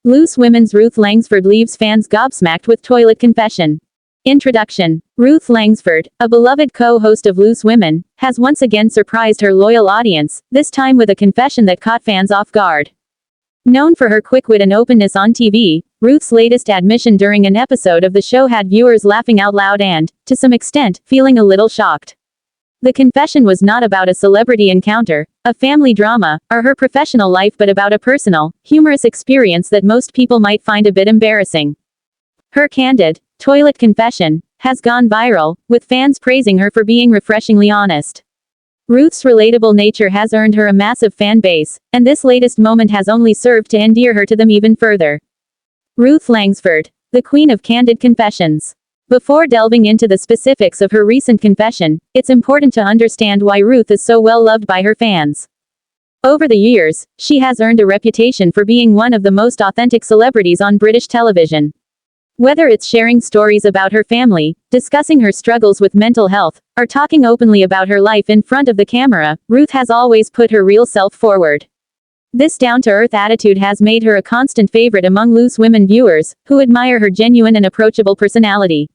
Loose Women's Ruth Langsford leaves fans gobsmacked with toilet confession. Introduction. Ruth Langsford, a beloved co-host of Loose Women, has once again surprised her loyal audience, this time with a confession that caught fans off guard. Known for her quick wit and openness on TV, Ruth's latest admission during an episode of the show had viewers laughing out loud and, to some extent, feeling a little shocked. The confession was not about a celebrity encounter, a family drama, or her professional life, but about a personal, humorous experience that most people might find a bit embarrassing. Her candid, toilet confession has gone viral, with fans praising her for being refreshingly honest. Ruth's relatable nature has earned her a massive fan base, and this latest moment has only served to endear her to them even further. Ruth Langsford, the queen of candid confessions. Before delving into the specifics of her recent confession, it's important to understand why Ruth is so well loved by her fans. Over the years, she has earned a reputation for being one of the most authentic celebrities on British television. Whether it's sharing stories about her family, discussing her struggles with mental health, or talking openly about her life in front of the camera, Ruth has always put her real self forward. This down-to-earth attitude has made her a constant favorite among Loose Women viewers, who admire her genuine and approachable personality.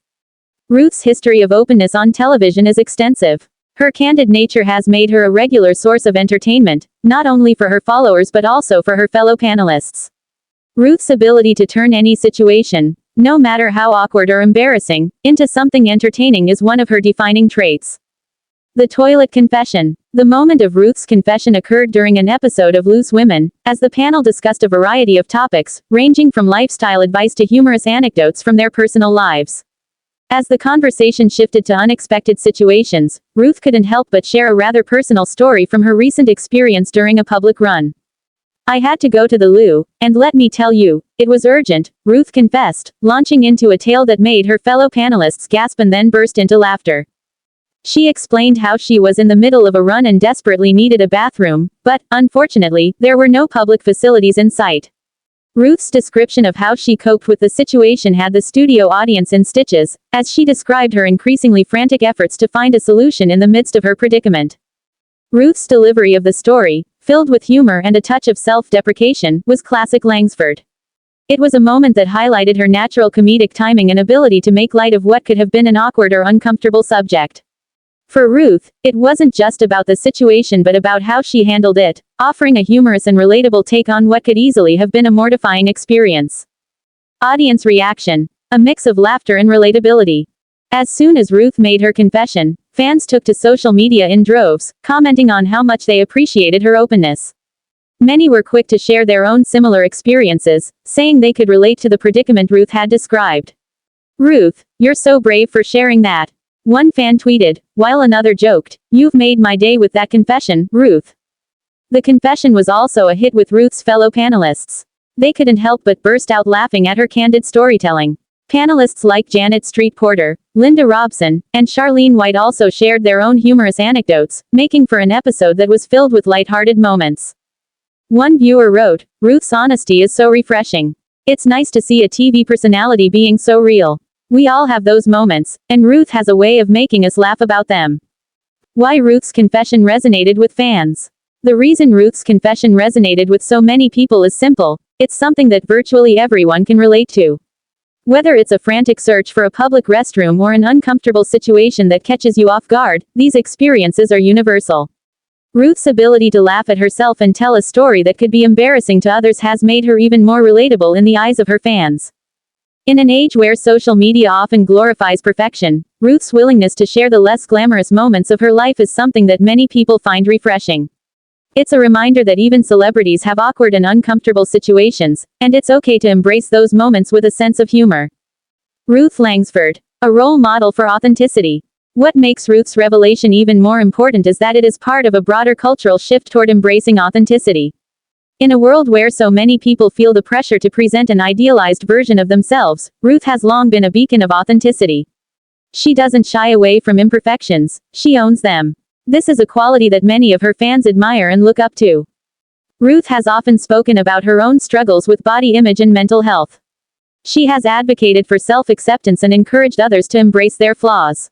Ruth's history of openness on television is extensive. Her candid nature has made her a regular source of entertainment, not only for her followers but also for her fellow panelists. Ruth's ability to turn any situation, no matter how awkward or embarrassing, into something entertaining is one of her defining traits. The toilet confession. The moment of Ruth's confession occurred during an episode of Loose Women, as the panel discussed a variety of topics, ranging from lifestyle advice to humorous anecdotes from their personal lives. As the conversation shifted to unexpected situations, Ruth couldn't help but share a rather personal story from her recent experience during a public run. "I had to go to the loo, and let me tell you, it was urgent," Ruth confessed, launching into a tale that made her fellow panelists gasp and then burst into laughter. She explained how she was in the middle of a run and desperately needed a bathroom, but, unfortunately, there were no public facilities in sight. Ruth's description of how she coped with the situation had the studio audience in stitches, as she described her increasingly frantic efforts to find a solution in the midst of her predicament. Ruth's delivery of the story, filled with humor and a touch of self-deprecation, was classic Langsford. It was a moment that highlighted her natural comedic timing and ability to make light of what could have been an awkward or uncomfortable subject. For Ruth, it wasn't just about the situation but about how she handled it, offering a humorous and relatable take on what could easily have been a mortifying experience. Audience reaction. A mix of laughter and relatability. As soon as Ruth made her confession, fans took to social media in droves, commenting on how much they appreciated her openness. Many were quick to share their own similar experiences, saying they could relate to the predicament Ruth had described. "Ruth, you're so brave for sharing that," one fan tweeted, while another joked, "You've made my day with that confession, Ruth." The confession was also a hit with Ruth's fellow panelists. They couldn't help but burst out laughing at her candid storytelling. Panelists like Janet Street Porter, Linda Robson, and Charlene White also shared their own humorous anecdotes, making for an episode that was filled with lighthearted moments. One viewer wrote, "Ruth's honesty is so refreshing. It's nice to see a TV personality being so real. We all have those moments, and Ruth has a way of making us laugh about them." Why Ruth's confession resonated with fans. The reason Ruth's confession resonated with so many people is simple: it's something that virtually everyone can relate to. Whether it's a frantic search for a public restroom or an uncomfortable situation that catches you off guard, these experiences are universal. Ruth's ability to laugh at herself and tell a story that could be embarrassing to others has made her even more relatable in the eyes of her fans. In an age where social media often glorifies perfection, Ruth's willingness to share the less glamorous moments of her life is something that many people find refreshing. It's a reminder that even celebrities have awkward and uncomfortable situations, and it's okay to embrace those moments with a sense of humor. Ruth Langsford, a role model for authenticity. What makes Ruth's revelation even more important is that it is part of a broader cultural shift toward embracing authenticity. In a world where so many people feel the pressure to present an idealized version of themselves, Ruth has long been a beacon of authenticity. She doesn't shy away from imperfections, she owns them. This is a quality that many of her fans admire and look up to. Ruth has often spoken about her own struggles with body image and mental health. She has advocated for self-acceptance and encouraged others to embrace their flaws.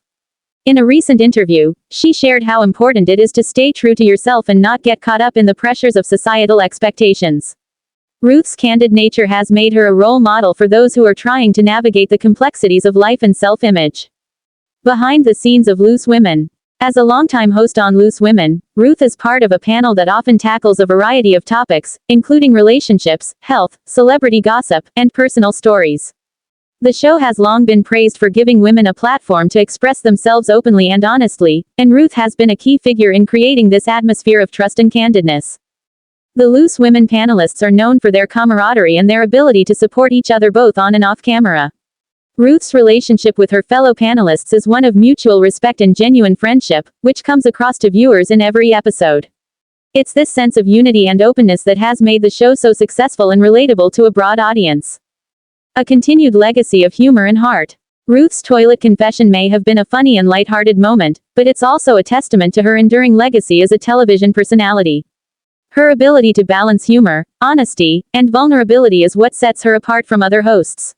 In a recent interview, she shared how important it is to stay true to yourself and not get caught up in the pressures of societal expectations. Ruth's candid nature has made her a role model for those who are trying to navigate the complexities of life and self-image. Behind the scenes of Loose Women. As a longtime host on Loose Women, Ruth is part of a panel that often tackles a variety of topics, including relationships, health, celebrity gossip, and personal stories. The show has long been praised for giving women a platform to express themselves openly and honestly, and Ruth has been a key figure in creating this atmosphere of trust and candidness. The Loose Women panelists are known for their camaraderie and their ability to support each other both on and off camera. Ruth's relationship with her fellow panelists is one of mutual respect and genuine friendship, which comes across to viewers in every episode. It's this sense of unity and openness that has made the show so successful and relatable to a broad audience. A continued legacy of humor and heart. Ruth's toilet confession may have been a funny and lighthearted moment, but it's also a testament to her enduring legacy as a television personality. Her ability to balance humor, honesty, and vulnerability is what sets her apart from other hosts.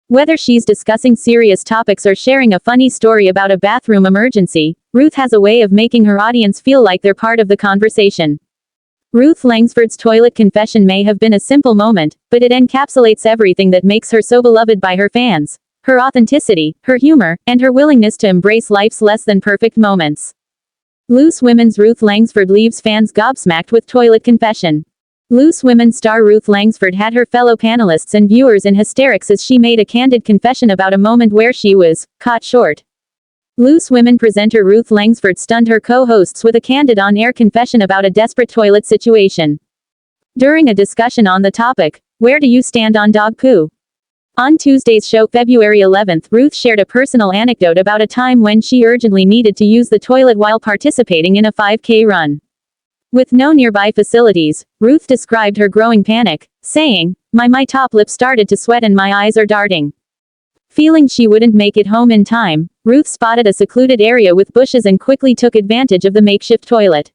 Whether she's discussing serious topics or sharing a funny story about a bathroom emergency, Ruth has a way of making her audience feel like they're part of the conversation. Ruth Langsford's toilet confession may have been a simple moment, but it encapsulates everything that makes her so beloved by her fans: her authenticity, her humor, and her willingness to embrace life's less-than-perfect moments. Loose Women's Ruth Langsford leaves fans gobsmacked with toilet confession. Loose Women star Ruth Langsford had her fellow panelists and viewers in hysterics as she made a candid confession about a moment where she was caught short. Loose Women presenter Ruth Langsford stunned her co-hosts with a candid on-air confession about a desperate toilet situation. During a discussion on the topic, "Where do you stand on dog poo?" On Tuesday's show February 11th, Ruth shared a personal anecdote about a time when she urgently needed to use the toilet while participating in a 5K run. With no nearby facilities, Ruth described her growing panic, saying, My top lip started to sweat and my eyes are darting." Feeling she wouldn't make it home in time, Ruth spotted a secluded area with bushes and quickly took advantage of the makeshift toilet.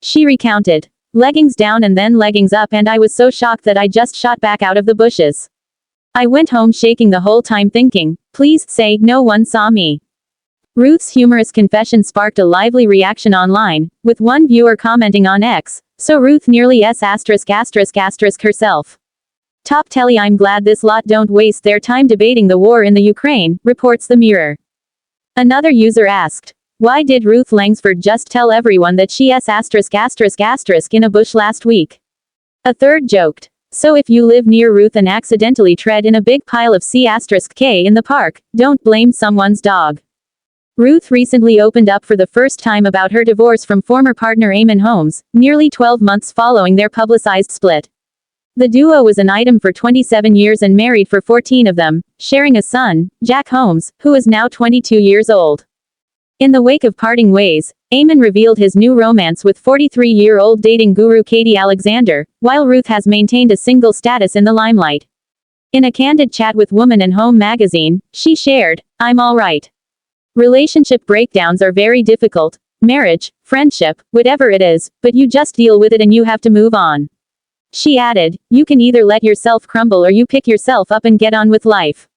She recounted, "Leggings down and then leggings up, and I was so shocked that I just shot back out of the bushes. I went home shaking the whole time thinking, please say no one saw me." Ruth's humorous confession sparked a lively reaction online, with one viewer commenting on X, "So Ruth nearly s*** herself. Top telly, I'm glad this lot don't waste their time debating the war in the Ukraine," reports the Mirror. Another user asked, "Why did Ruth Langsford just tell everyone that she s*** in a bush last week?" A third joked, "So if you live near Ruth and accidentally tread in a big pile of C**k in the park, don't blame someone's dog." Ruth recently opened up for the first time about her divorce from former partner Eamon Holmes, nearly 12 months following their publicized split. The duo was an item for 27 years and married for 14 of them, sharing a son, Jack Holmes, who is now 22 years old. In the wake of parting ways, Eamon revealed his new romance with 43-year-old dating guru Katie Alexander, while Ruth has maintained a single status in the limelight. In a candid chat with Woman and Home magazine, she shared, "I'm all right. Relationship breakdowns are very difficult, marriage, friendship, whatever it is, but you just deal with it and you have to move on." She added, "You can either let yourself crumble or you pick yourself up and get on with life.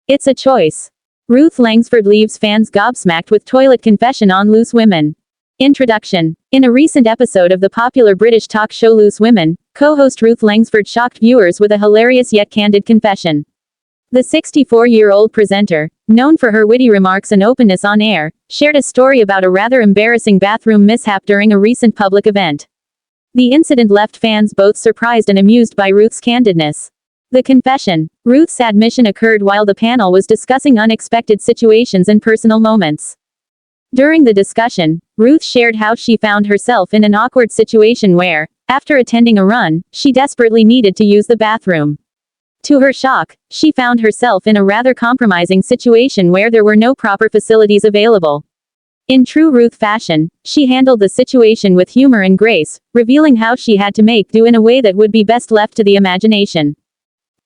It's a choice." Ruth Langsford leaves fans gobsmacked with toilet confession on Loose Women. Introduction. In a recent episode of the popular British talk show Loose Women, co-host Ruth Langsford shocked viewers with a hilarious yet candid confession. The 64-year-old presenter, known for her witty remarks and openness on air, shared a story about a rather embarrassing bathroom mishap during a recent public event. The incident left fans both surprised and amused by Ruth's candidness. The confession. Ruth's admission occurred while the panel was discussing unexpected situations and personal moments. During the discussion, Ruth shared how she found herself in an awkward situation where, after attending a run, she desperately needed to use the bathroom. To her shock, she found herself in a rather compromising situation where there were no proper facilities available. In true Ruth fashion, she handled the situation with humor and grace, revealing how she had to make do in a way that would be best left to the imagination.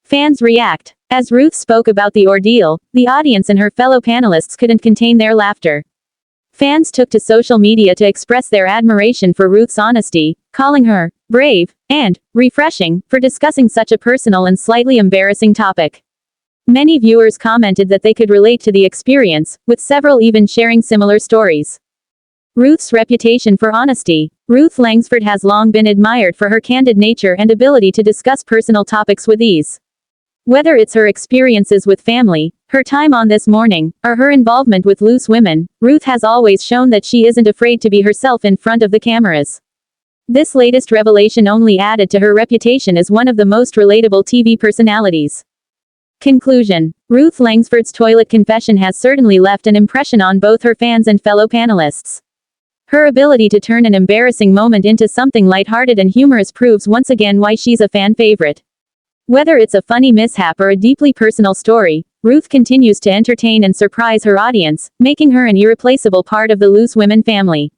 Fans react. As Ruth spoke about the ordeal, the audience and her fellow panelists couldn't contain their laughter. Fans took to social media to express their admiration for Ruth's honesty, calling her brave and refreshing for discussing such a personal and slightly embarrassing topic. Many viewers commented that they could relate to the experience, with several even sharing similar stories. Ruth's reputation for honesty. Ruth Langsford has long been admired for her candid nature and ability to discuss personal topics with ease. Whether it's her experiences with family, her time on This Morning, or her involvement with loose women, Ruth has always shown that she isn't afraid to be herself in front of the cameras. This latest revelation only added to her reputation as one of the most relatable TV personalities. Conclusion. Ruth Langsford's toilet confession has certainly left an impression on both her fans and fellow panelists. Her ability to turn an embarrassing moment into something lighthearted and humorous proves once again why she's a fan favorite. Whether it's a funny mishap or a deeply personal story, Ruth continues to entertain and surprise her audience, making her an irreplaceable part of the Loose Women family.